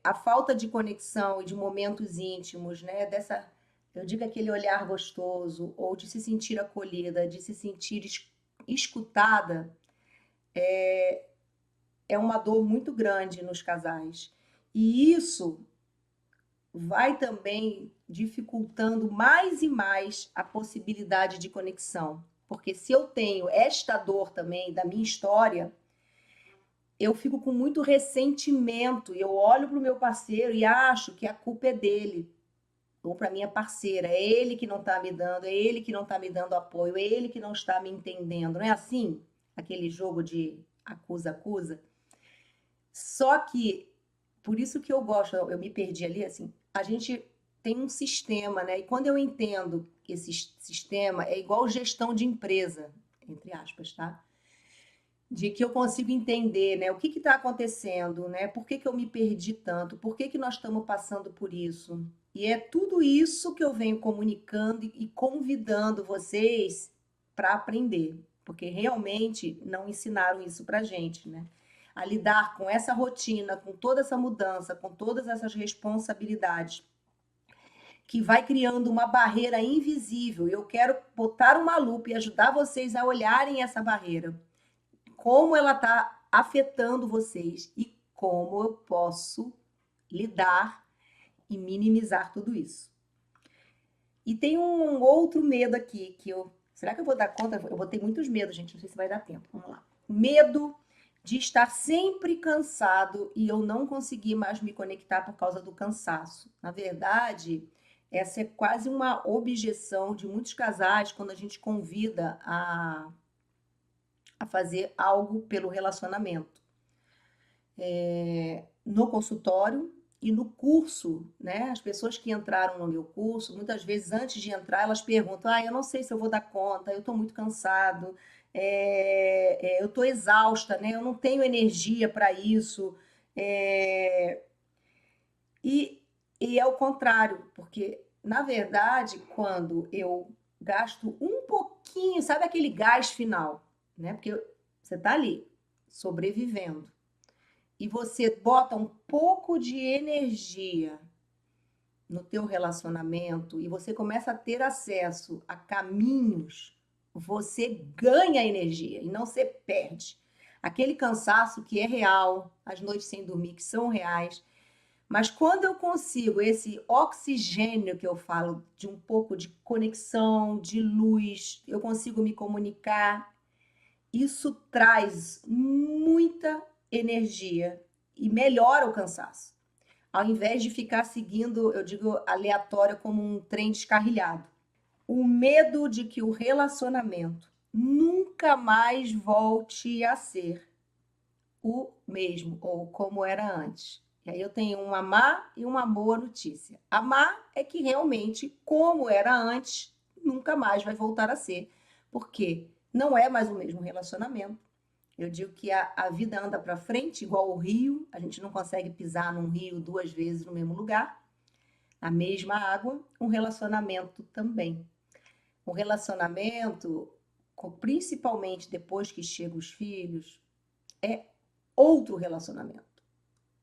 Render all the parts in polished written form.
a falta de conexão e de momentos íntimos, né? Eu digo aquele olhar gostoso, ou de se sentir acolhida, de se sentir escutada, é uma dor muito grande nos casais. E isso vai também dificultando mais e mais a possibilidade de conexão. Porque se eu tenho esta dor também da minha história, eu fico com muito ressentimento e eu olho para o meu parceiro e acho que a culpa é dele ou para minha parceira, é ele que não está me dando, é ele que não está me dando apoio, é ele que não está me entendendo, não é assim? Aquele jogo de acusa-acusa. Só que, por isso que eu gosto, eu me perdi ali, assim, a gente tem um sistema, né? E quando eu entendo que esse sistema é igual gestão de empresa, entre aspas, tá? De que eu consigo entender, né, o que está acontecendo, né? Por que eu me perdi tanto? Por que nós estamos passando por isso? E é tudo isso que eu venho comunicando e convidando vocês para aprender, porque realmente não ensinaram isso para gente, né? A lidar com essa rotina, com toda essa mudança, com todas essas responsabilidades, que vai criando uma barreira invisível. Eu quero botar uma lupa e ajudar vocês a olharem essa barreira, como ela está afetando vocês e como eu posso lidar e minimizar tudo isso. E tem um outro medo aqui que eu. Será que eu vou dar conta? Eu vou ter muitos medos, gente. Não sei se vai dar tempo. Vamos lá. Medo de estar sempre cansado e eu não conseguir mais me conectar por causa do cansaço. Na verdade, essa é quase uma objeção de muitos casais quando a gente convida a fazer algo pelo relacionamento. No consultório e no curso, né? As pessoas que entraram no meu curso, muitas vezes antes de entrar, elas perguntam: eu não sei se eu vou dar conta, eu estou muito cansado, eu estou exausta, né? Eu não tenho energia para isso. É, e, e é o contrário, porque, na verdade, quando eu gasto um pouquinho, sabe aquele gás final, né? Porque você está ali, sobrevivendo e você bota um pouco de energia no teu relacionamento e você começa a ter acesso a caminhos, você ganha energia e não você perde. Aquele cansaço que é real, as noites sem dormir que são reais, mas quando eu consigo esse oxigênio que eu falo, de um pouco de conexão, de luz, eu consigo me comunicar, isso traz muita energia e melhora o cansaço. Ao invés de ficar seguindo, eu digo, aleatório como um trem descarrilhado. O medo de que o relacionamento nunca mais volte a ser o mesmo ou como era antes. E aí eu tenho uma má e uma boa notícia. A má é que realmente, como era antes, nunca mais vai voltar a ser, porque não é mais o mesmo relacionamento. Eu digo que a vida anda para frente, igual o rio, a gente não consegue pisar num rio duas vezes no mesmo lugar, a mesma água, um relacionamento também. O relacionamento, principalmente depois que chegam os filhos, é outro relacionamento,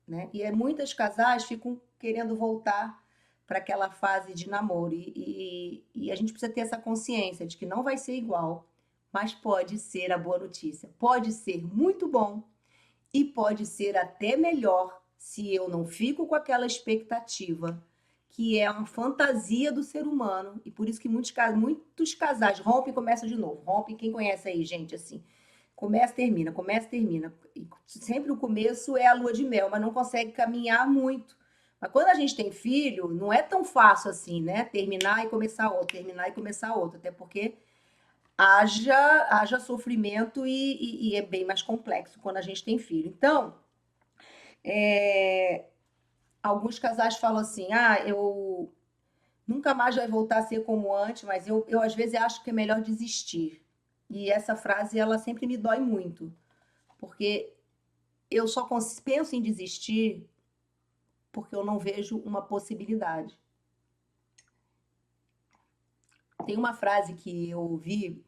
né? E muitas casais ficam querendo voltar para aquela fase de namoro e a gente precisa ter essa consciência de que não vai ser igual, mas pode ser a boa notícia. Pode ser muito bom e pode ser até melhor se eu não fico com aquela expectativa, que é uma fantasia do ser humano, e por isso que muitos casais rompem e começam de novo. Rompem, quem conhece aí, gente, assim, começa, termina, começa, termina. E sempre o começo é a lua de mel, mas não consegue caminhar muito. Mas quando a gente tem filho, não é tão fácil assim, né? Terminar e começar outro, terminar e começar outro, até porque haja sofrimento e é bem mais complexo quando a gente tem filho. Então, alguns casais falam assim: eu nunca mais vai voltar a ser como antes, mas eu às vezes acho que é melhor desistir. E essa frase, ela sempre me dói muito, porque eu só penso em desistir porque eu não vejo uma possibilidade. Tem uma frase que eu ouvi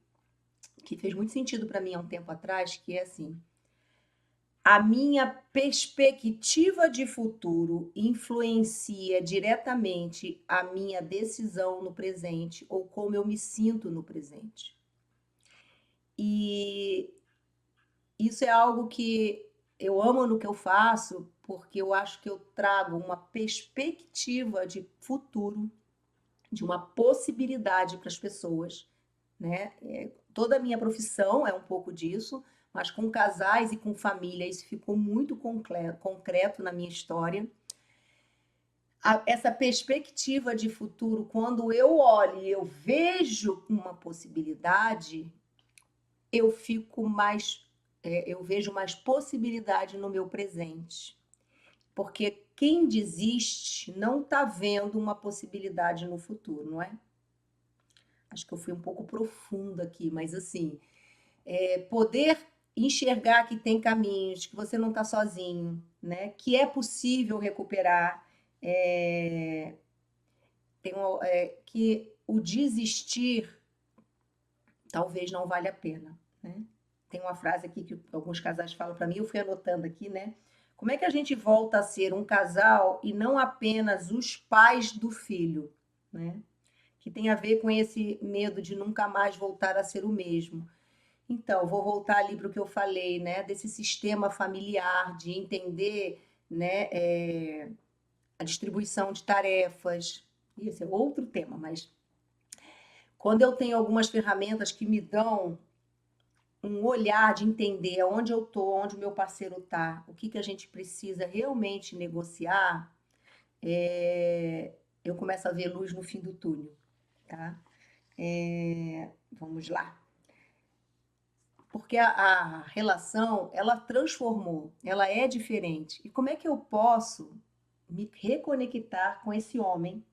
que fez muito sentido para mim há um tempo atrás, que é assim: A minha perspectiva de futuro influencia diretamente a minha decisão no presente ou como eu me sinto no presente. E isso é algo que eu amo no que eu faço, porque eu acho que eu trago uma perspectiva de futuro, de uma possibilidade para as pessoas, né? Toda a minha profissão é um pouco disso, mas com casais e com família isso ficou muito concreto na minha história. Essa perspectiva de futuro, quando eu olho e eu vejo uma possibilidade, eu fico mais, eu vejo mais possibilidade no meu presente. Porque quem desiste não está vendo uma possibilidade no futuro, não é? Acho que eu fui um pouco profunda aqui, mas assim, poder enxergar que tem caminhos, que você não está sozinho, né? Que é possível recuperar, é, que o desistir talvez não valha a pena, né? Tem uma frase aqui que alguns casais falam para mim, eu fui anotando aqui, né? Como é que a gente volta a ser um casal e não apenas os pais do filho, né? Que tem a ver com esse medo de nunca mais voltar a ser o mesmo. Então, vou voltar ali para o que eu falei, né? Desse sistema familiar, de entender, né? A distribuição de tarefas. Esse é outro tema, mas quando eu tenho algumas ferramentas que me dão um olhar de entender onde eu estou, onde o meu parceiro está, o que, que a gente precisa realmente negociar, eu começo a ver luz no fim do túnel, tá? Vamos lá. Porque a relação, ela transformou, ela é diferente. E como é que eu posso me reconectar com esse homem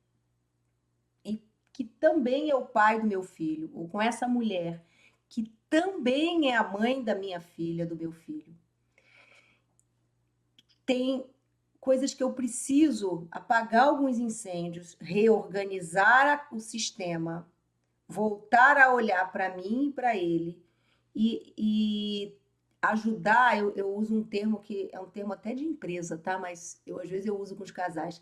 e que também é o pai do meu filho, ou com essa mulher que também é a mãe da minha filha, do meu filho? Tem coisas que eu preciso apagar alguns incêndios, reorganizar o sistema, voltar a olhar para mim e para ele e ajudar. Eu uso um termo que é um termo até de empresa, tá? Mas às vezes eu uso com os casais.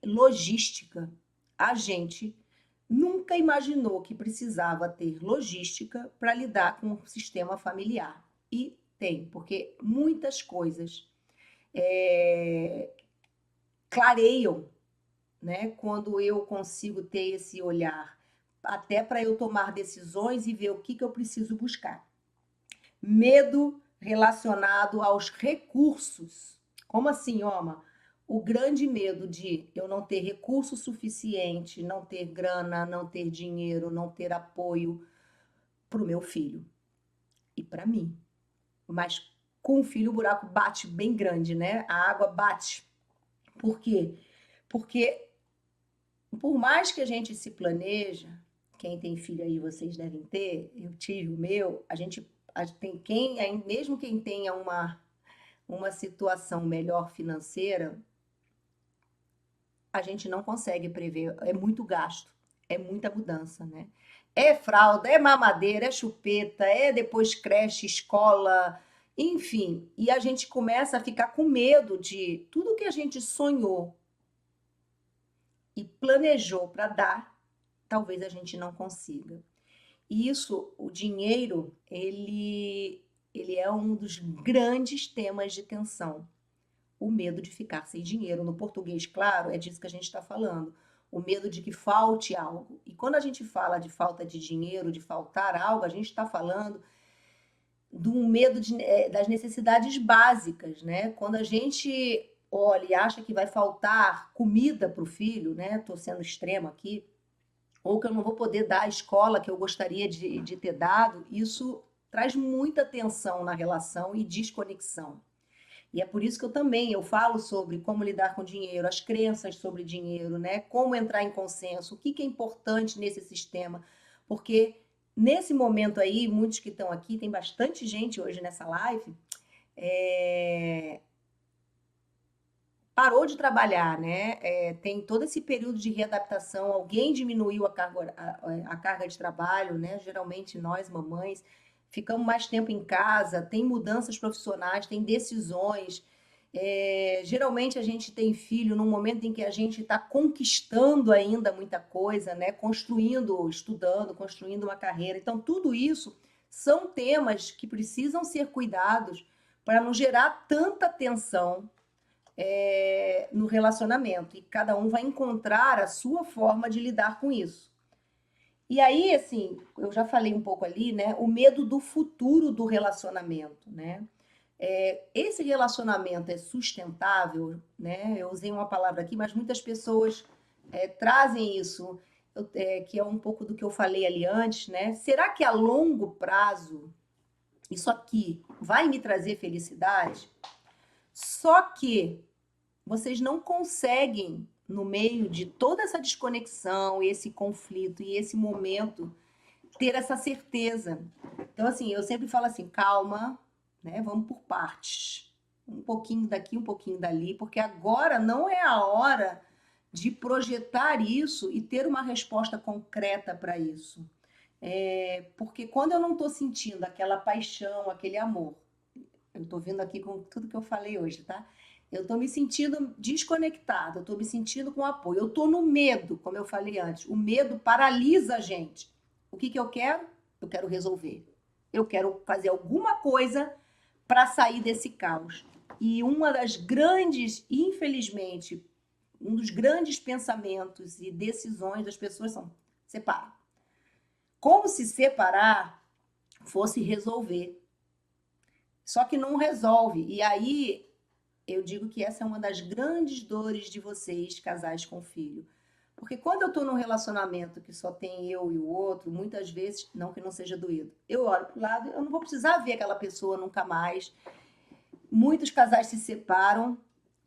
Logística. A gente nunca imaginou que precisava ter logística para lidar com o sistema familiar. E tem, porque muitas coisas clareiam, né? Quando eu consigo ter esse olhar, até para eu tomar decisões e ver o que, que eu preciso buscar. Medo relacionado aos recursos. Como assim, Oma? O grande medo de eu não ter recurso suficiente, não ter grana, não ter dinheiro, não ter apoio para o meu filho e para mim. Mas com o filho o buraco bate bem grande, né? A água bate. Por quê? Porque por mais que a gente se planeja, quem tem filho aí vocês devem ter, eu tive o meu, tem quem, mesmo quem tenha uma situação melhor financeira, a gente não consegue prever, é muito gasto, é muita mudança, né? É fralda, é mamadeira, é chupeta, é depois creche, escola, enfim. E a gente começa a ficar com medo de tudo que a gente sonhou e planejou para dar, talvez a gente não consiga. E isso, o dinheiro, ele é um dos grandes temas de tensão. O medo de ficar sem dinheiro. No português, claro, é disso que a gente está falando. O medo de que falte algo. E quando a gente fala de falta de dinheiro, de faltar algo, a gente está falando do medo das necessidades básicas, né? Quando a gente olha e acha que vai faltar comida para o filho, né? Estou sendo extrema aqui, ou que eu não vou poder dar a escola que eu gostaria de ter dado, isso traz muita tensão na relação e desconexão. E é por isso que eu falo sobre como lidar com dinheiro, as crenças sobre dinheiro, né? Como entrar em consenso, o que é importante nesse sistema, porque nesse momento aí, muitos que estão aqui, tem bastante gente hoje nessa live, parou de trabalhar, né? Tem todo esse período de readaptação, alguém diminuiu a carga de trabalho, né? Geralmente nós, mamães, ficamos mais tempo em casa, tem mudanças profissionais, tem decisões. Geralmente a gente tem filho num momento em que a gente está conquistando ainda muita coisa, né? Construindo, estudando, construindo uma carreira. Então, tudo isso são temas que precisam ser cuidados para não gerar tanta tensão no relacionamento. E cada um vai encontrar a sua forma de lidar com isso. E aí, assim, eu já falei um pouco ali, né? O medo do futuro do relacionamento, né? Esse relacionamento é sustentável, né? Eu usei uma palavra aqui, mas muitas pessoas trazem isso, que é um pouco do que eu falei ali antes, né? Será que a longo prazo isso aqui vai me trazer felicidade? Só que vocês não conseguem, no meio de toda essa desconexão, esse conflito e esse momento, ter essa certeza. Então, assim, eu sempre falo assim, calma, né? Vamos por partes. Um pouquinho daqui, um pouquinho dali, porque agora não é a hora de projetar isso e ter uma resposta concreta para isso. Porque quando eu não estou sentindo aquela paixão, aquele amor, eu estou vindo aqui com tudo que eu falei hoje, tá? Eu estou me sentindo desconectada, eu estou me sentindo com apoio, eu estou no medo, como eu falei antes. O medo paralisa a gente. O que eu quero? Eu quero resolver. Eu quero fazer alguma coisa para sair desse caos. E uma das grandes, infelizmente, um dos grandes pensamentos e decisões das pessoas são separar. Como se separar fosse resolver. Só que não resolve. E aí eu digo que essa é uma das grandes dores de vocês, casais com filho. Porque quando eu estou num relacionamento que só tem eu e o outro, muitas vezes, não que não seja doído, eu olho para o lado, eu não vou precisar ver aquela pessoa nunca mais. Muitos casais se separam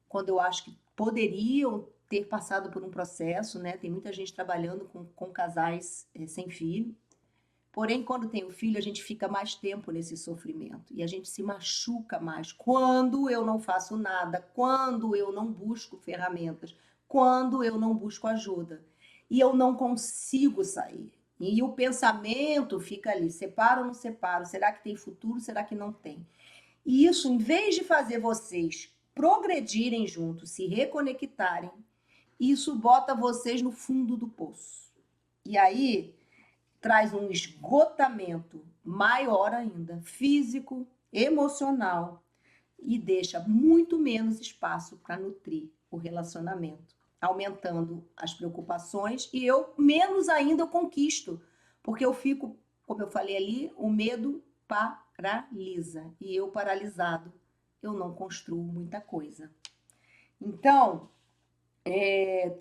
quando eu acho que poderiam ter passado por um processo, né? Tem muita gente trabalhando com casais sem filho. Porém, quando tem o filho, a gente fica mais tempo nesse sofrimento e a gente se machuca mais quando eu não faço nada, quando eu não busco ferramentas, quando eu não busco ajuda e eu não consigo sair. E o pensamento fica ali, separo ou não separo? Será que tem futuro? Será que não tem? E isso, em vez de fazer vocês progredirem juntos, se reconectarem, isso bota vocês no fundo do poço. E aí traz um esgotamento maior ainda, físico, emocional, e deixa muito menos espaço para nutrir o relacionamento, aumentando as preocupações e eu menos ainda eu conquisto, porque eu fico, como eu falei ali, o medo paralisa e eu paralisado, eu não construo muita coisa. Então,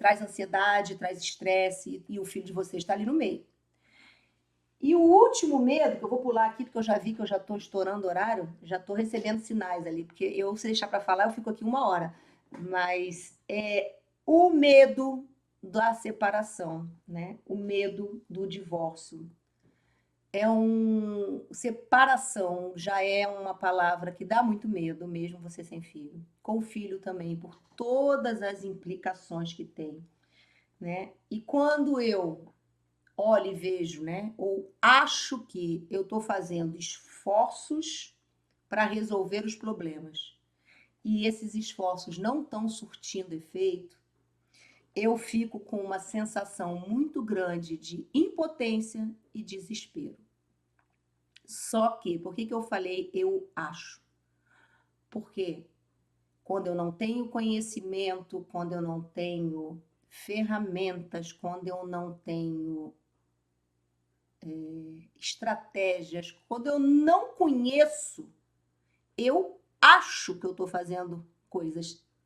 traz ansiedade, traz estresse e o filho de vocês está ali no meio. E o último medo, que eu vou pular aqui, porque eu já vi que eu já estou estourando o horário, já estou recebendo sinais ali, porque eu, se deixar para falar, eu fico aqui 1 hora. Mas é o medo da separação, né? O medo do divórcio. Separação já é uma palavra que dá muito medo, mesmo você sem filho. Com filho também, por todas as implicações que tem, né? E quando eu olho e vejo, né? Ou acho que eu estou fazendo esforços para resolver os problemas e esses esforços não estão surtindo efeito, eu fico com uma sensação muito grande de impotência e desespero. Só que, por que eu falei eu acho? Porque quando eu não tenho conhecimento, quando eu não tenho ferramentas, quando eu não tenho estratégias, quando eu não conheço, eu acho que eu estou fazendo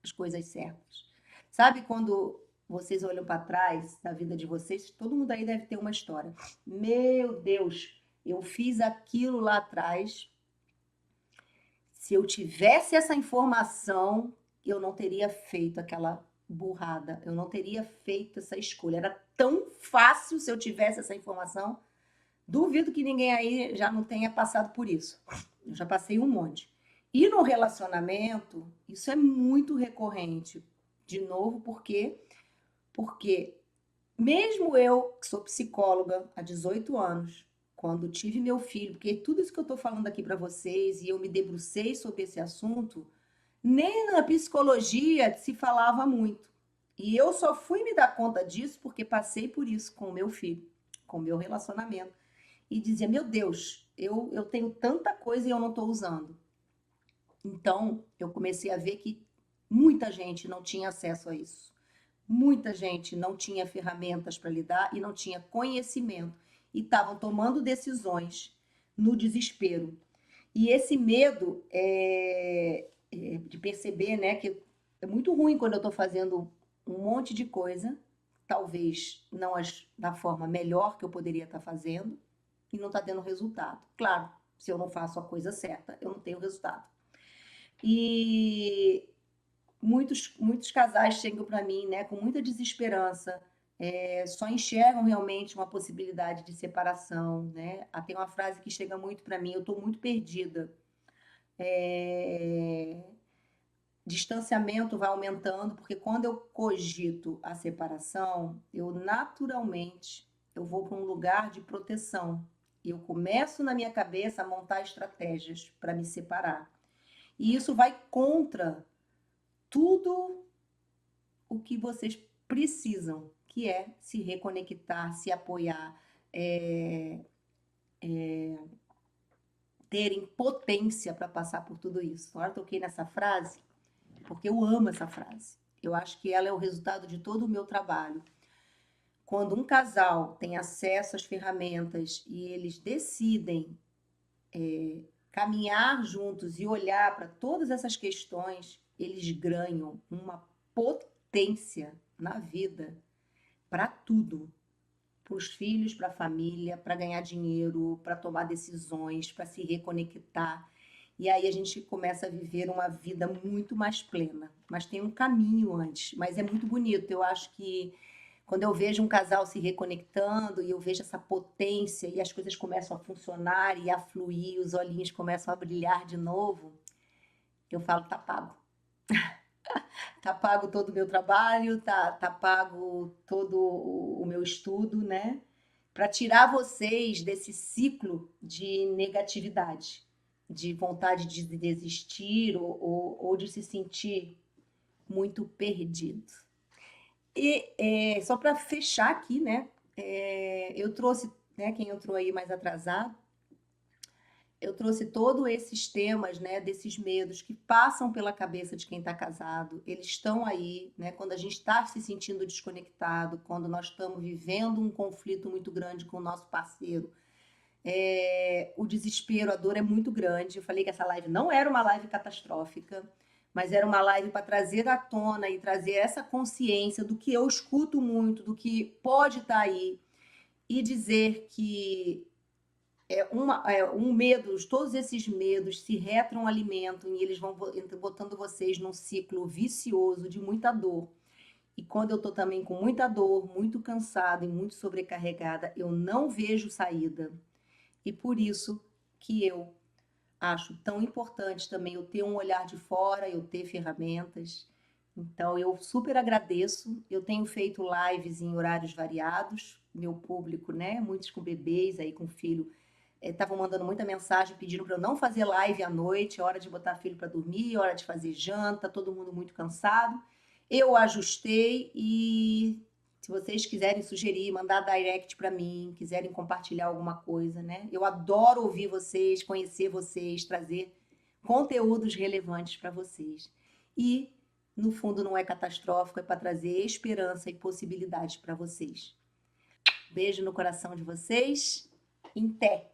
as coisas certas. Sabe quando vocês olham para trás da vida de vocês, todo mundo aí deve ter uma história. Meu Deus, eu fiz aquilo lá atrás. Se eu tivesse essa informação, eu não teria feito aquela burrada, eu não teria feito essa escolha. Era tão fácil se eu tivesse essa informação. Duvido que ninguém aí já não tenha passado por isso. Eu já passei um monte. E no relacionamento, isso é muito recorrente. De novo, por quê? Porque mesmo eu, que sou psicóloga há 18 anos, quando tive meu filho, porque tudo isso que eu estou falando aqui para vocês e eu me debrucei sobre esse assunto, nem na psicologia se falava muito. E eu só fui me dar conta disso porque passei por isso com o meu filho, com o meu relacionamento. E dizia, meu Deus, eu tenho tanta coisa e eu não estou usando. Então, eu comecei a ver que muita gente não tinha acesso a isso. Muita gente não tinha ferramentas para lidar e não tinha conhecimento. E estavam tomando decisões no desespero. E esse medo de perceber, né, que é muito ruim quando eu estou fazendo um monte de coisa, talvez não da forma melhor que eu poderia estar fazendo, e não está tendo resultado. Claro, se eu não faço a coisa certa, eu não tenho resultado. E muitos casais chegam para mim, né, com muita desesperança, só enxergam realmente uma possibilidade de separação, né? Tem uma frase que chega muito para mim: eu estou muito perdida. É, distanciamento vai aumentando, porque quando eu cogito a separação, eu naturalmente eu vou para um lugar de proteção. E eu começo na minha cabeça a montar estratégias para me separar. E isso vai contra tudo o que vocês precisam, que é se reconectar, se apoiar, é, terem potência para passar por tudo isso. Agora eu toquei nessa frase porque eu amo essa frase. Eu acho que ela é o resultado de todo o meu trabalho. Quando um casal tem acesso às ferramentas e eles decidem caminhar juntos e olhar para todas essas questões, eles ganham uma potência na vida para tudo. Para os filhos, para a família, para ganhar dinheiro, para tomar decisões, para se reconectar. E aí a gente começa a viver uma vida muito mais plena. Mas tem um caminho antes. Mas é muito bonito. Eu acho que quando eu vejo um casal se reconectando e eu vejo essa potência e as coisas começam a funcionar e a fluir, os olhinhos começam a brilhar de novo, eu falo, tá pago. Tá pago todo o meu trabalho, tá pago todo o meu estudo, né? Para tirar vocês desse ciclo de negatividade, de vontade de desistir ou de se sentir muito perdido. E só para fechar aqui, né? Eu trouxe, né? Quem entrou aí mais atrasado, eu trouxe todos esses temas, né, desses medos que passam pela cabeça de quem está casado. Eles estão aí, né, quando a gente está se sentindo desconectado, quando nós estamos vivendo um conflito muito grande com o nosso parceiro. O desespero, a dor é muito grande. Eu falei que essa live não era uma live catastrófica, mas era uma live para trazer à tona e trazer essa consciência do que eu escuto muito, do que pode estar aí, e dizer que um medo, todos esses medos se retroalimentam e eles vão botando vocês num ciclo vicioso de muita dor. E quando eu estou também com muita dor, muito cansada e muito sobrecarregada, eu não vejo saída. E por isso que eu acho tão importante também eu ter um olhar de fora, eu ter ferramentas. Então, eu super agradeço. Eu tenho feito lives em horários variados, meu público, né? Muitos com bebês aí, com filho, estavam mandando muita mensagem pedindo para eu não fazer live à noite, é hora de botar filho para dormir, é hora de fazer janta, todo mundo muito cansado. Eu ajustei e se vocês quiserem sugerir, mandar direct para mim, quiserem compartilhar alguma coisa, né? Eu adoro ouvir vocês, conhecer vocês, trazer conteúdos relevantes para vocês. E, no fundo, não é catastrófico, é para trazer esperança e possibilidades para vocês. Beijo no coração de vocês. Em té!